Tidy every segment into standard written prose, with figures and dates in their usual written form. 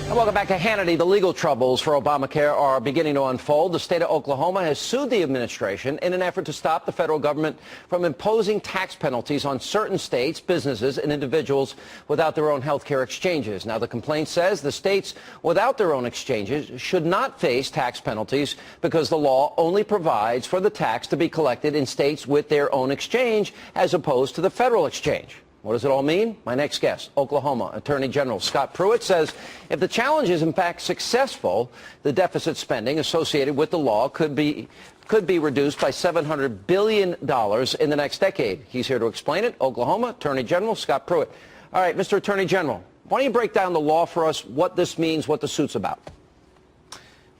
And welcome back to Hannity. The legal troubles for Obamacare are beginning to unfold. The state of Oklahoma has sued the administration in an effort to stop the federal government from imposing tax penalties on certain states, businesses, and individuals without their own health care exchanges. Now, the complaint says the states without their own exchanges should not face tax penalties because the law only provides for the tax to be collected in states with their own exchange as opposed to the federal exchange. What does it all mean? My next guest, Oklahoma Attorney General Scott Pruitt, says if the challenge is in fact successful, the deficit spending associated with the law could be reduced by $700 billion in the next decade. He's here to explain it. Oklahoma Attorney General Scott Pruitt. All right, Mr. Attorney General, why don't you break down the law for us, what this means, what the suit's about?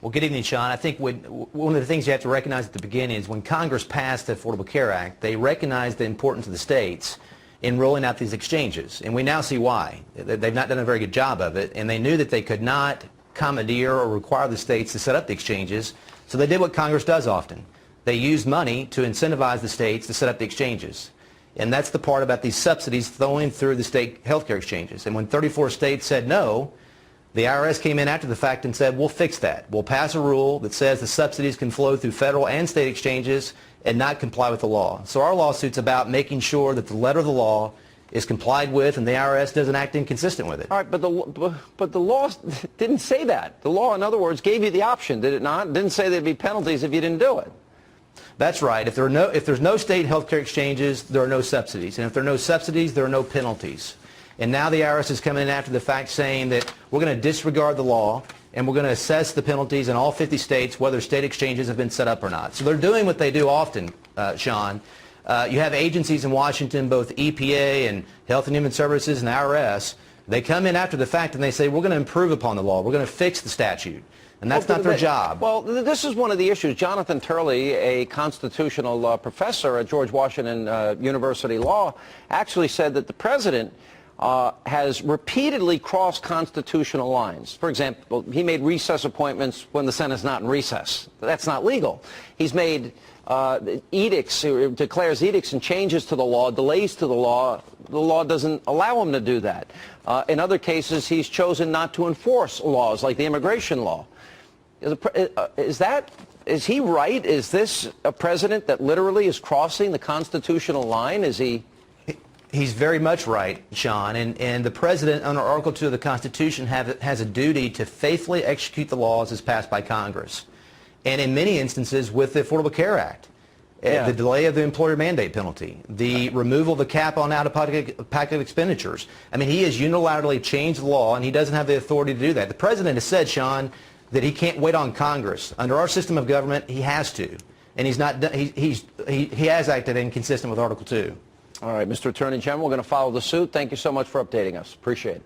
Well, good evening, Sean. I think one of the things you have to recognize at the beginning is when Congress passed the Affordable Care Act, they recognized the importance of the states in rolling out these exchanges, and we now see why. They've not done a very good job of it, and they knew that they could not commandeer or require the states to set up the exchanges, so they did what Congress does often. They used money to incentivize the states to set up the exchanges, and that's the part about these subsidies flowing through the state healthcare exchanges. And when 34 states said no, the IRS came in after the fact and said, we'll fix that. We'll pass a rule that says the subsidies can flow through federal and state exchanges and not comply with the law. So our lawsuit's about making sure that the letter of the law is complied with and the IRS doesn't act inconsistent with it. All right, but the law didn't say that. The law, in other words, gave you the option, did it not? It didn't say there'd be penalties if you didn't do it. That's right. If there's no state healthcare exchanges, there are no subsidies. And if there are no subsidies, there are no penalties. And now the IRS is coming in after the fact saying that we're going to disregard the law and we're going to assess the penalties in all 50 states whether state exchanges have been set up or not. So they're doing what they do often, Sean. You have agencies in Washington, both EPA and Health and Human Services and IRS. They come in after the fact and they say we're going to improve upon the law. We're going to fix the statute. And that's not their job. Well, this is one of the issues. Jonathan Turley, a constitutional professor at George Washington University Law, actually said that the president has repeatedly crossed constitutional lines. For example, he made recess appointments when the Senate's not in recess. That's not legal. He's made edicts, declares edicts and changes to the law, delays to the law. The law doesn't allow him to do that. In other cases, he's chosen not to enforce laws like the immigration law. Is he right? Is this a president that literally is crossing the constitutional line? Is he? He's very much right, Sean, and the President, under Article 2 of the Constitution, has a duty to faithfully execute the laws as passed by Congress, and in many instances with the Affordable Care Act, the delay of the employer mandate penalty, the removal of the cap on out-of-pocket expenditures. I mean, he has unilaterally changed the law, and he doesn't have the authority to do that. The President has said, Sean, that he can't wait on Congress. Under our system of government, he has to, and he's not. He has acted inconsistent with Article 2. All right, Mr. Attorney General, we're going to follow the suit. Thank you so much for updating us. Appreciate it.